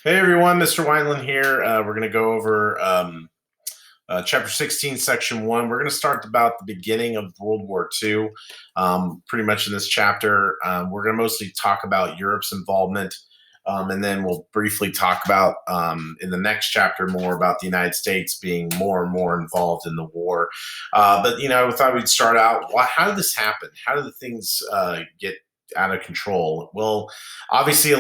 Hey everyone, Mr. Wineland here. We're going to go over chapter 16, section 1. We're going to start about the beginning of World War II. Pretty much in this chapter, we're going to mostly talk about Europe's involvement, and then we'll briefly talk about in the next chapter more about the United States being more and more involved in the war. I thought we'd start out. How did this happen? How did the things get out of control? Well, obviously, a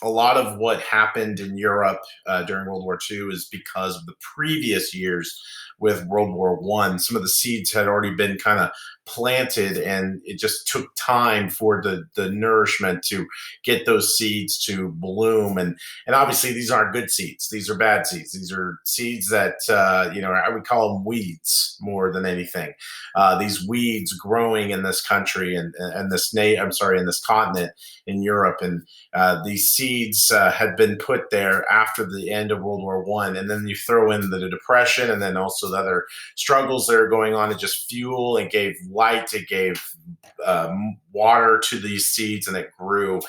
lot of what happened in Europe during World War II is because of the previous years with World War One. Some of the seeds had already been kind of planted, and it just took time for the nourishment to get those seeds to bloom. And obviously, these aren't good seeds; these are bad seeds. These are seeds that I would call them weeds more than anything. These weeds growing in this country and in this continent in Europe, and these seeds had been put there after the end of World War One, and then you throw in the Depression, and then also the other struggles that are going on. It just fuel. It gave light. It gave water to these seeds, and it grew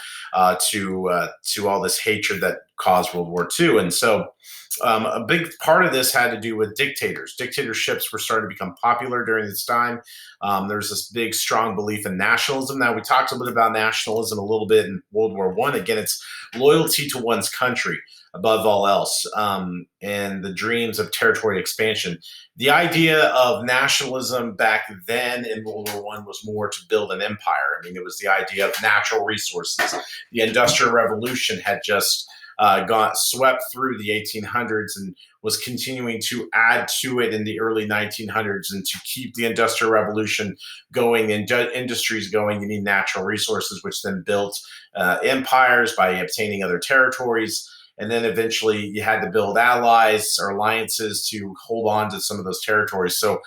to all this hatred that caused World War II. And so a big part of this had to do with dictators. Dictatorships were starting to become popular during this time. There's this big, strong belief in nationalism. Now, we talked a bit about nationalism a little bit in World War One. Again, it's loyalty to one's country above all else, and the dreams of territory expansion. The idea of nationalism back then in World War One was more to build an empire. I mean, it was the idea of natural resources. The Industrial Revolution had just got swept through the 1800s and was continuing to add to it in the early 1900s. And to keep the Industrial Revolution going and industries going, you need natural resources, which then built empires by obtaining other territories. And then eventually you had to build allies or alliances to hold on to some of those territories. So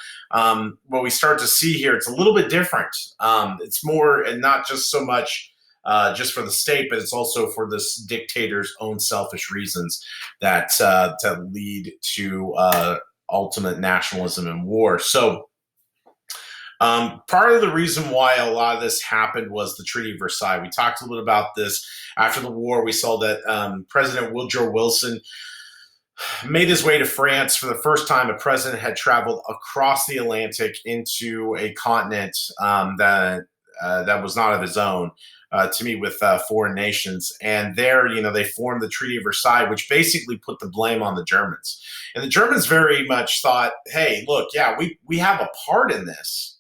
what we start to see here, it's a little bit different. It's more, and not just so much just for the state, but it's also for this dictator's own selfish reasons that lead to ultimate nationalism and war. So part of the reason why a lot of this happened was the Treaty of Versailles. We talked a little about this after the war. We saw that President Woodrow Wilson made his way to France for the first time. A president had traveled across the Atlantic into a continent that was not of his own. To meet with foreign nations. And there, they formed the Treaty of Versailles, which basically put the blame on the Germans. And the Germans very much thought, hey, look, yeah, we have a part in this.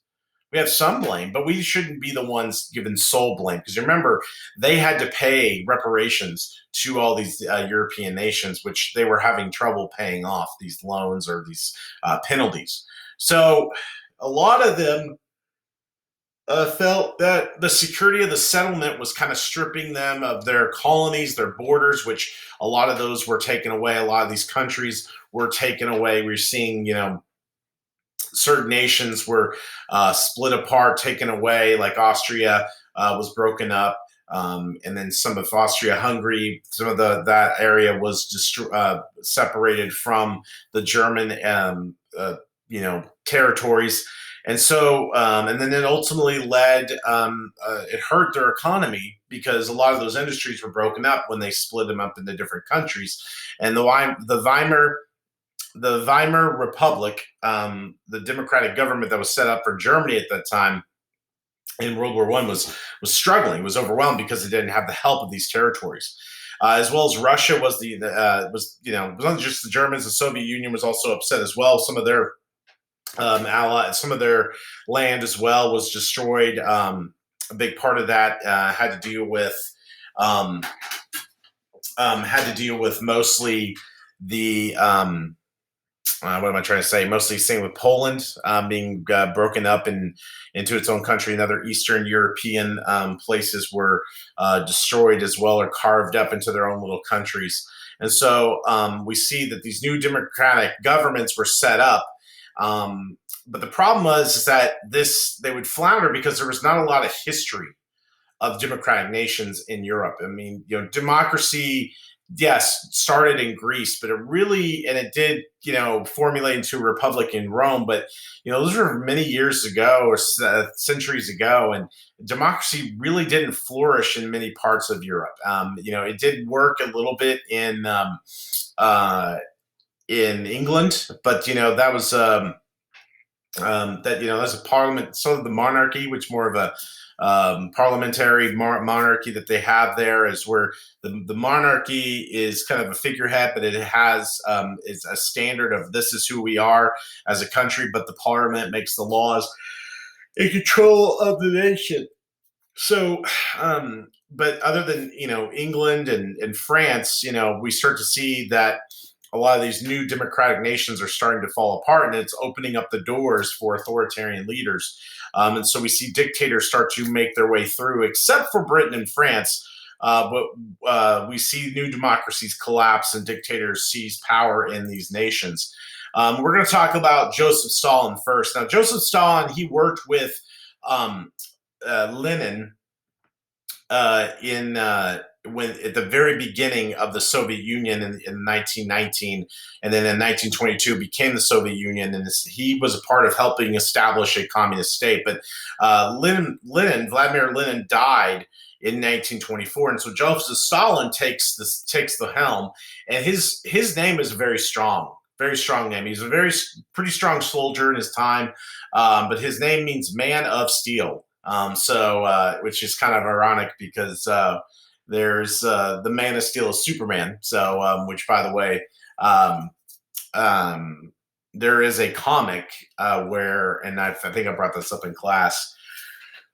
We have some blame, but we shouldn't be the ones given sole blame. Because remember, they had to pay reparations to all these European nations, which they were having trouble paying off, these loans or these penalties. So a lot of them felt that the security of the settlement was kind of stripping them of their colonies, their borders, which a lot of those were taken away. A lot of these countries were taken away. We're seeing, certain nations were split apart, taken away, like Austria was broken up. And then some of Austria-Hungary, some of that area was separated from the German, territories. And so, and then it ultimately led, it hurt their economy because a lot of those industries were broken up when they split them up into different countries. And the Weimar Republic, the democratic government that was set up for Germany at that time in World War One was struggling, was overwhelmed because it didn't have the help of these territories. As well as Russia was it wasn't just the Germans. The Soviet Union was also upset as well. Some of their some of their land as well was destroyed. A big part of that had to deal with mostly the what am I trying to say? Mostly same with Poland being broken up into its own country, and other Eastern European places were destroyed as well, or carved up into their own little countries. And so we see that these new democratic governments were set up. But the problem was that they would flounder because there was not a lot of history of democratic nations in Europe. I mean, democracy, yes, started in Greece, but it did, formulate into a republic in Rome. But, those were many years ago or centuries ago. And democracy really didn't flourish in many parts of Europe. It did work a little bit uh, in England, but, that was, as a parliament, sort of the monarchy, which more of a parliamentary monarchy that they have there, is where the monarchy is kind of a figurehead, but it has is a standard of this is who we are as a country, but the parliament makes the laws in control of the nation. So, but other than England and France, we start to see that a lot of these new democratic nations are starting to fall apart, and it's opening up the doors for authoritarian leaders. And so we see dictators start to make their way through, except for Britain and France. But we see new democracies collapse and dictators seize power in these nations. We're going to talk about Joseph Stalin first. Now, Joseph Stalin, he worked with um, Lenin in when at the very beginning of the Soviet Union in 1919, and then in 1922 became the Soviet Union, and he was a part of helping establish a communist state. But Vladimir Lenin died in 1924, and so Joseph Stalin takes the helm, and his name is very strong. Very strong name. He's a pretty strong soldier in his time, but his name means man of steel. Which is kind of ironic because there's the Man of Steel is Superman. So, which by the way, um, there is a comic where, and I think I brought this up in class,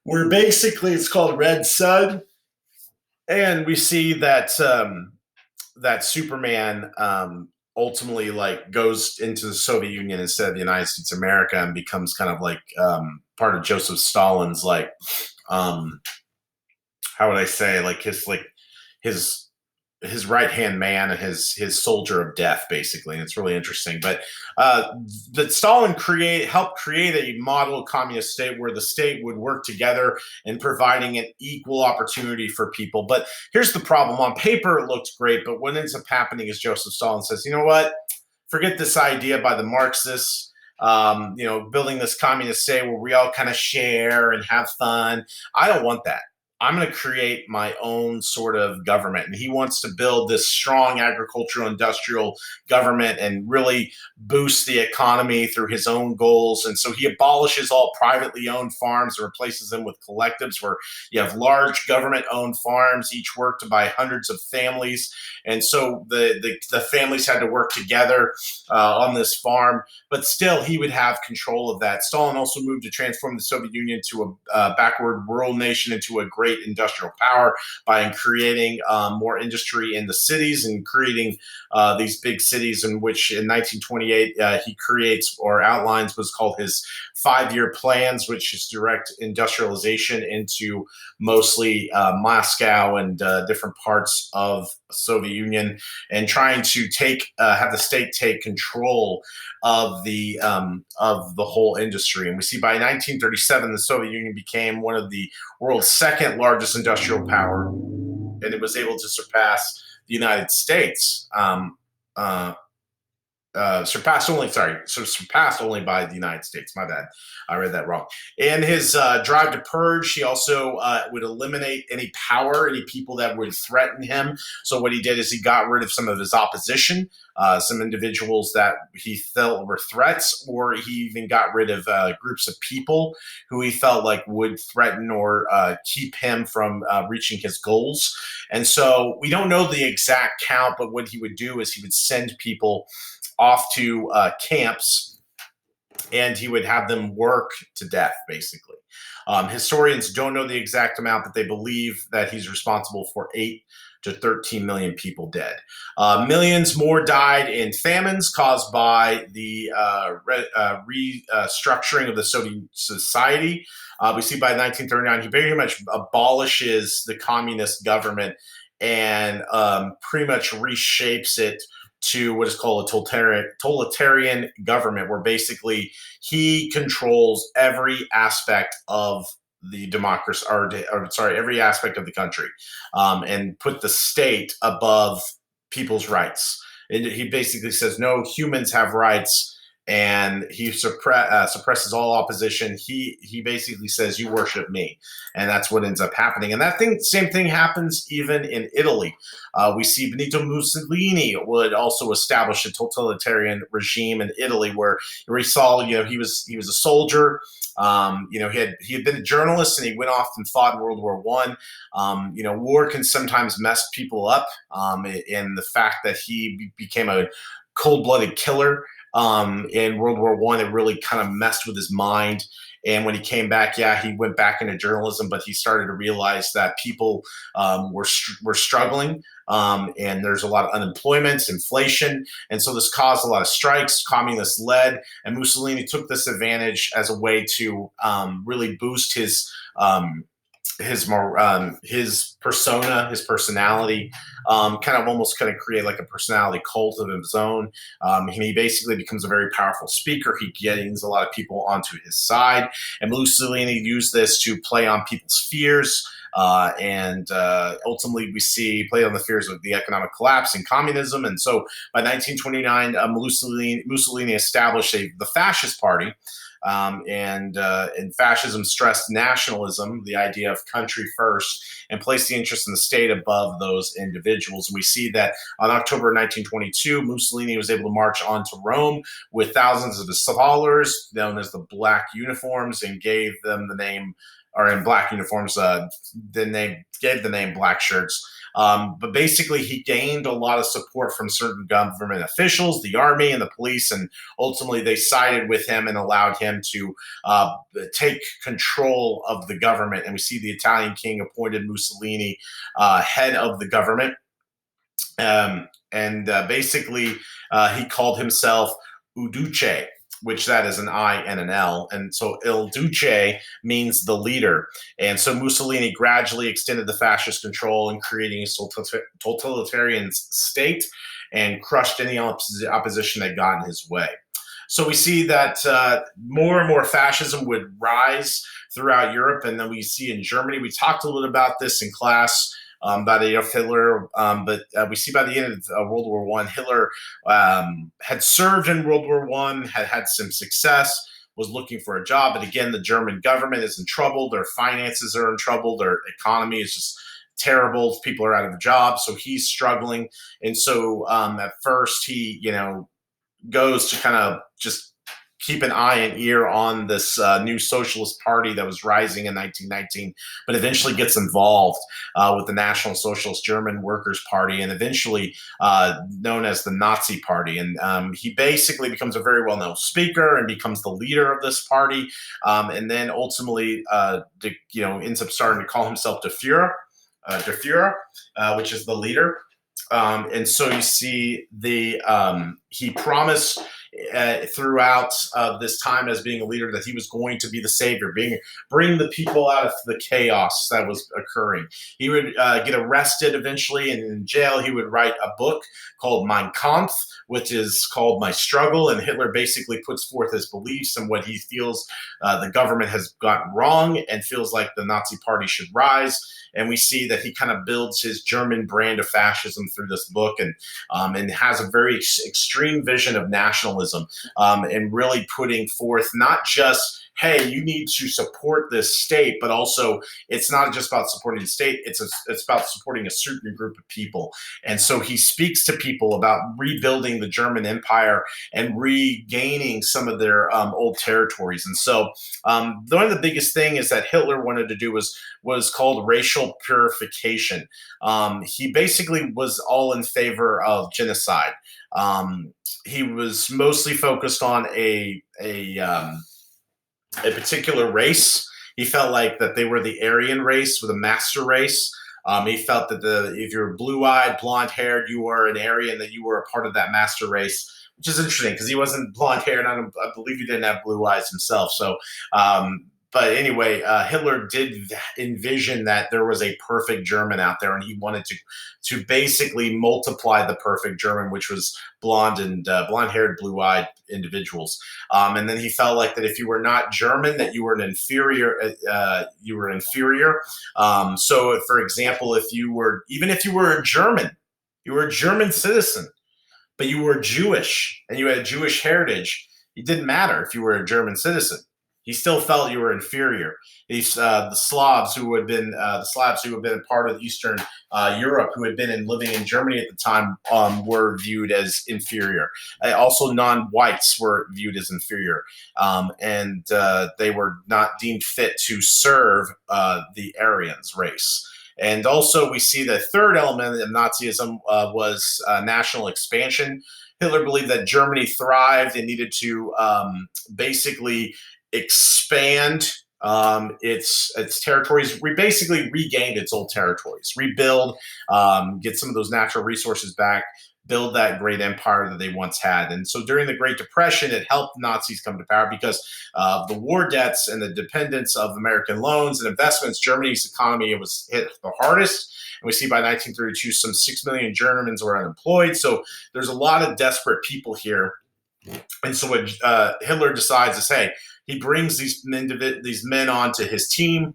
where basically it's called Red Sun, and we see that that Superman ultimately like goes into the Soviet Union instead of the United States of America and becomes kind of like part of Joseph Stalin's um, how would I say, his right hand man and his soldier of death, basically. And it's really interesting. But Stalin helped create a model communist state where the state would work together in providing an equal opportunity for people. But here's the problem: on paper it looked great, but what ends up happening is Joseph Stalin says, you know what? Forget this idea by the Marxists. Building this communist state where we all kind of share and have fun. I don't want that. I'm going to create my own sort of government. And he wants to build this strong agricultural industrial government and really boost the economy through his own goals. And so he abolishes all privately owned farms and replaces them with collectives where you have large government owned farms, each worked by hundreds of families. And so the families had to work together on this farm, but still he would have control of that. Stalin also moved to transform the Soviet Union to a backward rural nation into a great industrial power by creating more industry in the cities and creating these big cities, in which in 1928 he creates or outlines what's called his 5-year plans, which is direct industrialization into mostly Moscow and different parts of Soviet Union, and trying to have the state take control of the whole industry. And we see by 1937, the Soviet Union became one of the world's second largest industrial power, and it was able to surpass the United States. Surpassed only by the United States. My bad, I read that wrong. In his drive to purge, he also would eliminate any people that would threaten him. So what he did is he got rid of some of his opposition, some individuals that he felt were threats, or he even got rid of groups of people who he felt like would threaten or keep him from reaching his goals. And so we don't know the exact count, but what he would do is he would send people off to camps, and he would have them work to death, basically. Historians don't know the exact amount, but they believe that he's responsible for 8 to 13 million people dead. Millions more died in famines caused by the restructuring of the Soviet society. We see by 1939, he very much abolishes the communist government and pretty much reshapes it to what is called a totalitarian government, where basically he controls every aspect of the democracy, or sorry, every aspect of the country, and put the state above people's rights. He basically says no humans have rights, and he suppresses all opposition. He basically says you worship me, and that's what ends up happening. And same thing happens even in Italy. We see Benito Mussolini would also establish a totalitarian regime in Italy, where we saw, he was a soldier. He had been a journalist, and he went off and fought in World War One. War can sometimes mess people up, and the fact that he became a cold-blooded killer in World War One, it really kind of messed with his mind. And when he came back, he went back into journalism, but he started to realize that people were struggling, and there's a lot of unemployment, inflation, and so this caused a lot of strikes, communist-led, and Mussolini took this advantage as a way to really boost his persona, his personality, kind of create like a personality cult of his own. He basically becomes a very powerful speaker. He gains a lot of people onto his side, and Mussolini used this to play on people's fears. And ultimately, we see play on the fears of the economic collapse and communism. And so, by 1929, Mussolini established the Fascist Party. And fascism stressed nationalism, the idea of country first, and placed the interest in the state above those individuals. And we see that on October 1922, Mussolini was able to march on to Rome with thousands of his followers, known as the Black Uniforms, and gave them the name, or in black uniforms, then they gave the name Black Shirts. But basically, he gained a lot of support from certain government officials, the army and the police, and ultimately they sided with him and allowed him to take control of the government. And we see the Italian king appointed Mussolini head of the government. Basically, he called himself Uduce, which that is an I and an L. And so Il Duce means the leader. And so Mussolini gradually extended the fascist control in creating a totalitarian state and crushed any opposition that got in his way. So we see that more and more fascism would rise throughout Europe. And then we see in Germany, we talked a little about this in class, about Adolf Hitler, but we see by the end of World War One, Hitler had served in World War One, had some success, was looking for a job, but again, the German government is in trouble. Their finances are in trouble. Their economy is just terrible. People are out of jobs, so he's struggling. And so at first, he goes to kind of just keep an eye and ear on this new socialist party that was rising in 1919, but eventually gets involved with the National Socialist German Workers' Party, and eventually known as the Nazi Party. And he basically becomes a very well-known speaker and becomes the leader of this party, and then ultimately ends up starting to call himself Der Führer, which is the leader. And so you see he promised throughout this time as being a leader that he was going to be the savior, bring the people out of the chaos that was occurring. He would get arrested eventually, and in jail he would write a book called Mein Kampf, which is called My Struggle, and Hitler basically puts forth his beliefs and what he feels the government has gotten wrong and feels like the Nazi Party should rise. And we see that he kind of builds his German brand of fascism through this book, and has a very extreme vision of nationalism, and really putting forth not just, hey, you need to support this state, but also it's not just about supporting the state, it's about supporting a certain group of people. And so he speaks to people about rebuilding the German Empire and regaining some of their old territories. And so one of the biggest thing is that Hitler wanted to do was called racial purification. He basically was all in favor of genocide. He was mostly focused on a particular race. He felt like that they were the Aryan race, or the master race. He felt that if you're blue-eyed, blonde-haired, you were an Aryan, that you were a part of that master race, which is interesting because he wasn't blonde-haired. I believe he didn't have blue eyes himself. So but anyway, Hitler did envision that there was a perfect German out there, and he wanted to basically multiply the perfect German, which was blonde-haired, blue-eyed individuals. And then he felt like that if you were not German, that you were an inferior. You were inferior. So, for example, if you were a German, you were a German citizen, but you were Jewish and you had Jewish heritage. It didn't matter if you were a German citizen. He still felt you were inferior. The Slavs who had been a part of Eastern Europe, who had been living in Germany at the time, were viewed as inferior. Also, non-whites were viewed as inferior, and they were not deemed fit to serve the Aryans race. And also, we see the third element of Nazism was national expansion. Hitler believed that Germany thrived and needed to basically expand its territories. We basically regained its old territories, rebuild, get some of those natural resources back, build that great empire that they once had. And so during the Great Depression, it helped Nazis come to power because of the war debts and the dependence of American loans and investments. Germany's economy was hit the hardest. And we see by 1932, some 6 million Germans were unemployed. So there's a lot of desperate people here. And so what Hitler decides is, hey, he brings these men onto his team.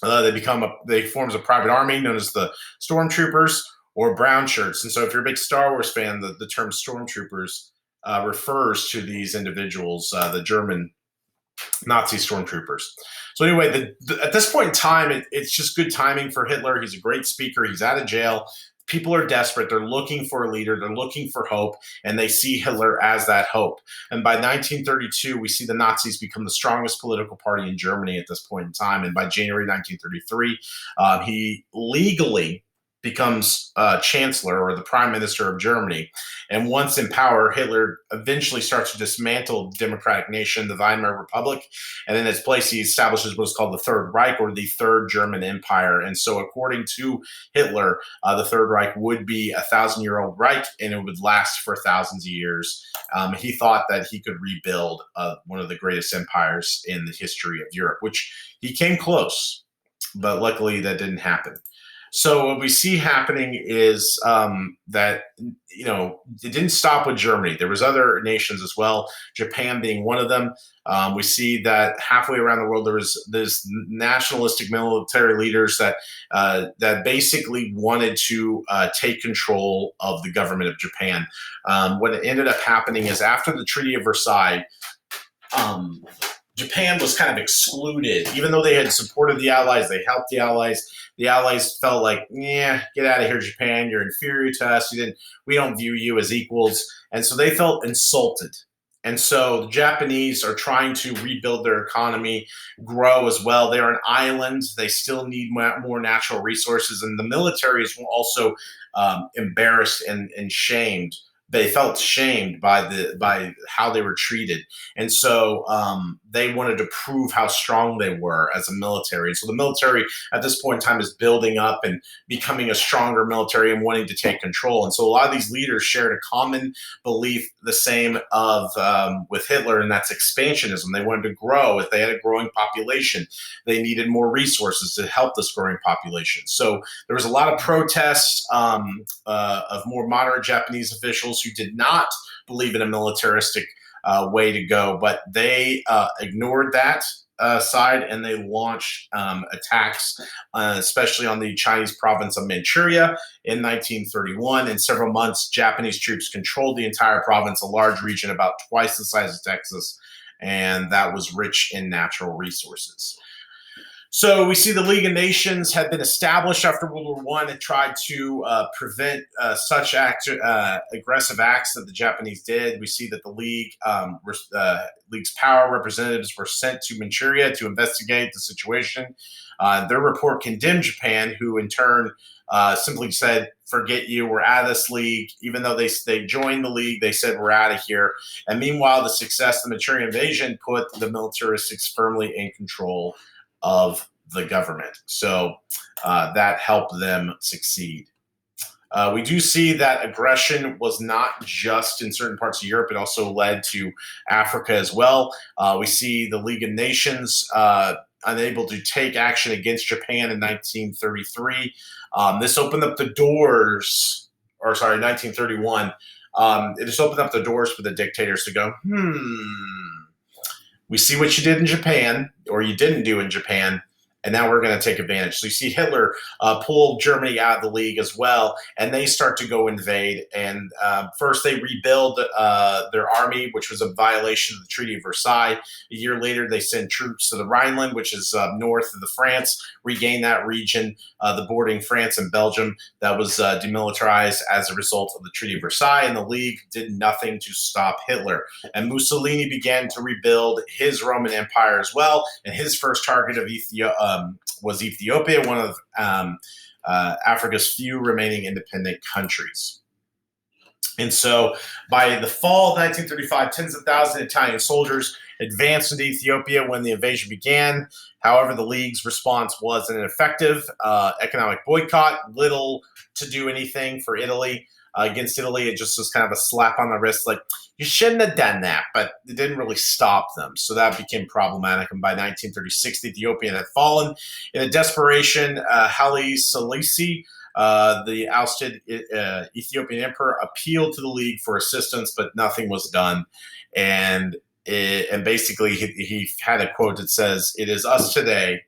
They forms a private army known as the Stormtroopers or Brown Shirts. And so if you're a big Star Wars fan, the term Stormtroopers refers to these individuals, the German Nazi Stormtroopers. So anyway, at this point in time, it's just good timing for Hitler. He's a great speaker. He's out of jail. People are desperate. They're looking for a leader. They're looking for hope, and they see Hitler as that hope. And by 1932, we see the Nazis become the strongest political party in Germany at this point in time. And by January 1933, he legally becomes chancellor or the prime minister of Germany. And once in power, Hitler eventually starts to dismantle the democratic nation, the Weimar Republic. And in its place, he establishes what's called the Third Reich, or the Third German Empire. And so according to Hitler, the Third Reich would be a 1,000-year-old Reich, and it would last for thousands of years. He thought that he could rebuild one of the greatest empires in the history of Europe, which he came close, but luckily that didn't happen. So what we see happening is that, it didn't stop with Germany. There was other nations as well, Japan being one of them. We see that halfway around the world, there was this nationalistic military leaders that basically wanted to take control of the government of Japan. What ended up happening is after the Treaty of Versailles, Japan was kind of excluded. Even though they had supported the Allies, they helped the Allies. The Allies felt like, yeah, get out of here, Japan. You're inferior to us. We don't view you as equals. And so they felt insulted. And so the Japanese are trying to rebuild their economy, grow as well. They're an island. They still need more natural resources. And the military is also embarrassed and shamed. They felt shamed by how they were treated. And so they wanted to prove how strong they were as a military. And so the military at this point in time is building up and becoming a stronger military and wanting to take control. And so a lot of these leaders shared a common belief, the same with Hitler, and that's expansionism. They wanted to grow. If they had a growing population, they needed more resources to help this growing population. So there was a lot of protests of more moderate Japanese officials who did not believe in a militaristic way to go, but they ignored that side, and they launched attacks, especially on the Chinese province of Manchuria in 1931. In several months, Japanese troops controlled the entire province, a large region about twice the size of Texas, and that was rich in natural resources. So we see the League of Nations had been established after World War I and tried to prevent such aggressive acts that the Japanese did. We see that the League's power representatives were sent to Manchuria to investigate the situation. Their report condemned Japan, who in turn simply said, forget you, we're out of this league. Even though they joined the league, they said, we're out of here. And meanwhile, the success of the Manchurian invasion put the militarists firmly in control of the government. So that helped them succeed. We do see that aggression was not just in certain parts of Europe, it also led to Africa as well. We see the League of Nations unable to take action against Japan in 1933. This opened up the doors, or sorry, 1931. It just opened up the doors for the dictators to go, we see what you did in Japan, or you didn't do in Japan, and now we're going to take advantage. So you see Hitler pull Germany out of the league as well, and they start to go invade. And first they rebuild their army, which was a violation of the Treaty of Versailles. A year later, they send troops to the Rhineland, which is north of the France, regain that region, the bordering France and Belgium that was demilitarized as a result of the Treaty of Versailles, and the League did nothing to stop Hitler. And Mussolini began to rebuild his Roman Empire as well, and his first target of was Ethiopia, one of Africa's few remaining independent countries. And so by the fall of 1935, tens of thousands of Italian soldiers advanced into Ethiopia when the invasion began. However, the League's response wasn't effective. Economic boycott, little to do anything for Italy. Against Italy, it just was kind of a slap on the wrist, like, you shouldn't have done that, but it didn't really stop them. So that became problematic. And by 1936, Ethiopia had fallen. In a desperation, Haile Selassie, the ousted Ethiopian emperor, appealed to the League for assistance, but nothing was done. And basically, he had a quote that says, "It is us today,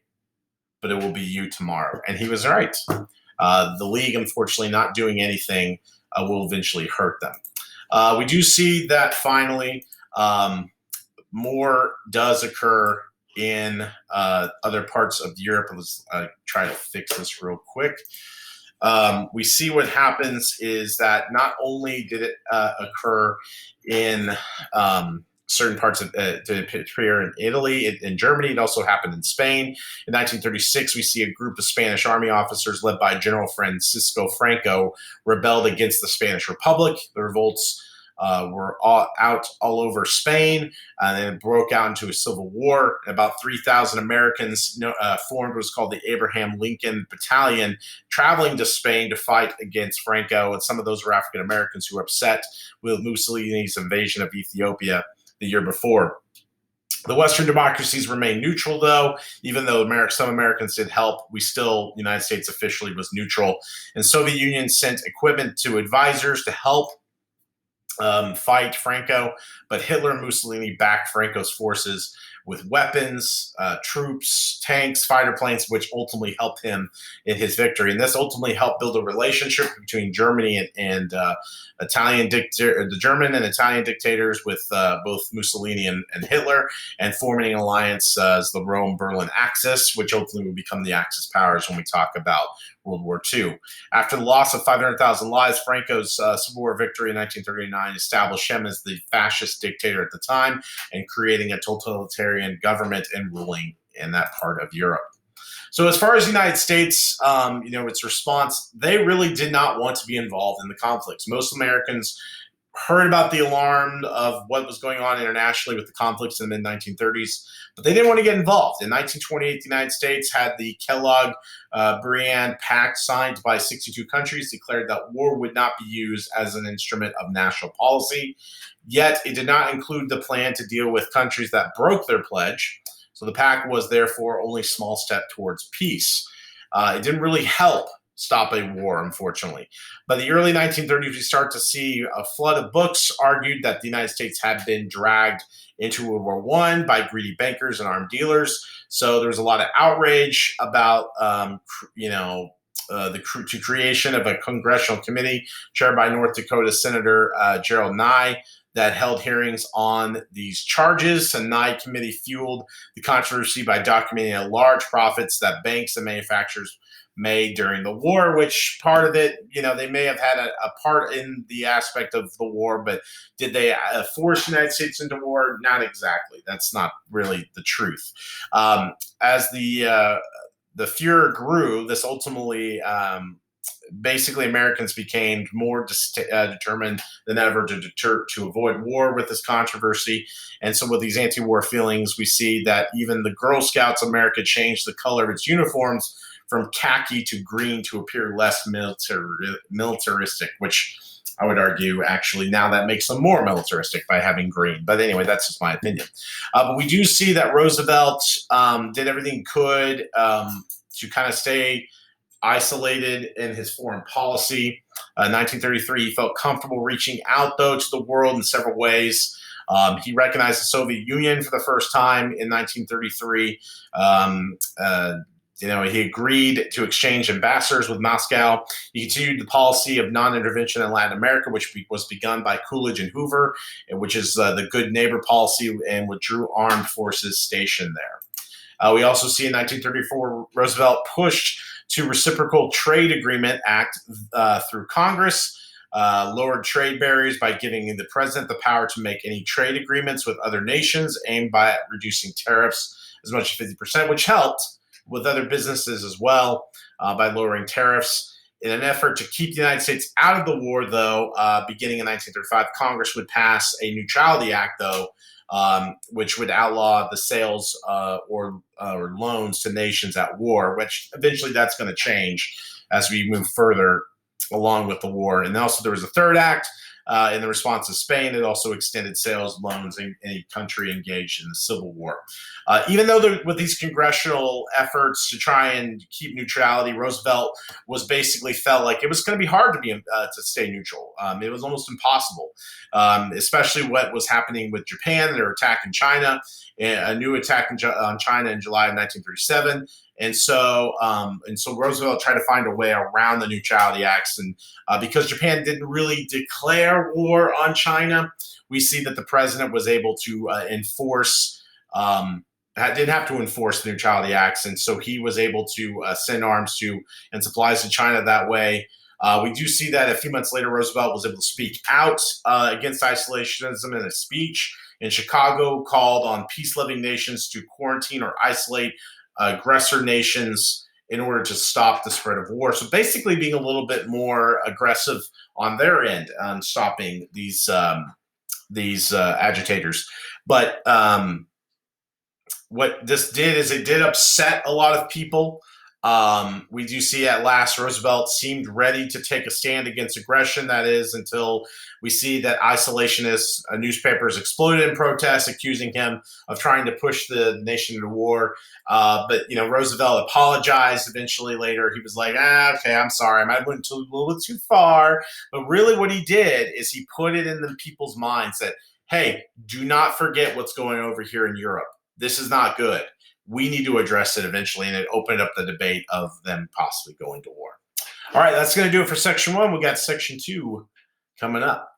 but it will be you tomorrow." And he was right. The League, unfortunately, not doing anything will eventually hurt them. We do see that finally more does occur in other parts of Europe. Let's try to fix this real quick. We see what happens is that not only did it occur in certain parts of here in Italy, in Germany, it also happened in Spain. In 1936, we see a group of Spanish army officers led by General Francisco Franco rebelled against the Spanish Republic. The revolts were all over Spain, and it broke out into a civil war. About 3,000 Americans formed what was called the Abraham Lincoln Battalion, traveling to Spain to fight against Franco, and some of those were African Americans who were upset with Mussolini's invasion of Ethiopia the year before. The Western democracies remained neutral, though. Even though some Americans did help, the United States officially was neutral. And Soviet Union sent equipment to advisors to help fight Franco, but Hitler and Mussolini backed Franco's forces with weapons, troops, tanks, fighter planes, which ultimately helped him in his victory. And this ultimately helped build a relationship between Germany and the German and Italian dictators, with both Mussolini and Hitler, and forming an alliance as the Rome-Berlin Axis, which ultimately will become the Axis powers when we talk about World War II. After the loss of 500,000 lives, Franco's Civil War victory in 1939 established him as the fascist dictator at the time and creating a totalitarian government and ruling in that part of Europe. So as far as the United States, its response, they really did not want to be involved in the conflicts. Most Americans heard about the alarm of what was going on internationally with the conflicts in the mid-1930s, but they didn't want to get involved. In 1928, the United States had the Kellogg-Briand Pact signed by 62 countries, declared that war would not be used as an instrument of national policy. Yet it did not include the plan to deal with countries that broke their pledge. So the pact was therefore only a small step towards peace. It didn't really help stop a war, unfortunately. By the early 1930s, we start to see a flood of books argued that the United States had been dragged into World War I by greedy bankers and armed dealers. So there was a lot of outrage about, the creation of a congressional committee chaired by North Dakota Senator Gerald Nye that held hearings on these charges. And Nye committee fueled the controversy by documenting the large profits that banks and manufacturers made during the war, which part of it, they may have had a part in the aspect of the war, but did they force the United States into war? Not exactly. That's not really the truth. As the furor grew, this ultimately basically Americans became more determined than ever to avoid war with this controversy. And so with these anti-war feelings, we see that even the Girl Scouts of America changed the color of its uniforms from khaki to green to appear less militaristic, which I would argue actually now that makes them more militaristic by having green. But anyway, that's just my opinion. But we do see that Roosevelt did everything he could to kind of stay isolated in his foreign policy. 1933, he felt comfortable reaching out, though, to the world in several ways. He recognized the Soviet Union for the first time in 1933. He agreed to exchange ambassadors with Moscow. He continued the policy of non-intervention in Latin America, which was begun by Coolidge and Hoover, which is the good neighbor policy, and withdrew armed forces stationed there. We also see in 1934, Roosevelt pushed to Reciprocal Trade Agreement Act through Congress, lowered trade barriers by giving the president the power to make any trade agreements with other nations aimed by reducing tariffs as much as 50%, which helped with other businesses as well by lowering tariffs. In an effort to keep the United States out of the war, though, beginning in 1935, Congress would pass a Neutrality Act, though, which would outlaw the sales or loans to nations at war, which eventually that's going to change as we move further along with the war. And also there was a third act in the response to Spain. It also extended sales loans in any country engaged in the Civil War. Even though with these congressional efforts to try and keep neutrality, Roosevelt was basically felt like it was going to be hard to stay neutral. It was almost impossible, especially what was happening with Japan. They were attacking China, a new attack on China in July of 1937. And so Roosevelt tried to find a way around the Neutrality Acts. And because Japan didn't really declare war on China, we see that the president was able to didn't have to enforce the Neutrality Acts. And so he was able to send arms and supplies to China that way. We do see that a few months later, Roosevelt was able to speak out against isolationism in a speech in Chicago, called on peace-loving nations to quarantine or isolate aggressor nations in order to stop the spread of war. So basically being a little bit more aggressive on their end on stopping these agitators. But what this did is it did upset a lot of people. We do see at last Roosevelt seemed ready to take a stand against aggression. That is, until we see that isolationist newspapers exploded in protest, accusing him of trying to push the nation into war. But Roosevelt apologized eventually later. He was like, okay, I'm sorry. I might have went a little bit too far. But really what he did is he put it in the people's minds that, hey, do not forget what's going over here in Europe. This is not good. We need to address it eventually, and it opened up the debate of them possibly going to war. All right, that's going to do it for Section 1. We got Section 2 coming up.